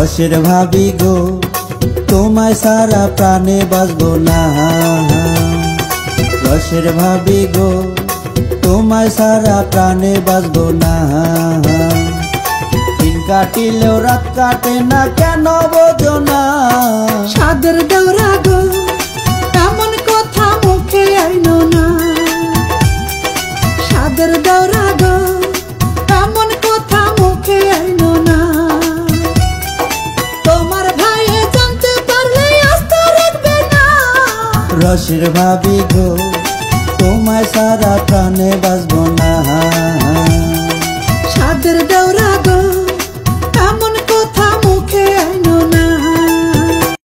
রসের ভাবি গো তোমায় সারা প্রাণে বাঁচবো না। রসের ভাবি গো তোমায় সারা প্রাণে বাঁচবো না। দিন কাটিলেও রাত কাটে না কেন বোঝো না। সাদের দৌড়া গো এমন কথা মুখে আইনো না। সাদের দৌড়া গো এমন কথা মুখে আইনো না। তোমার ভাইয়ে জানতে পারলে আস্থা রাখবে না। রসের ভাবি গো তোমায় সারা প্রাণে বাঁচবো না।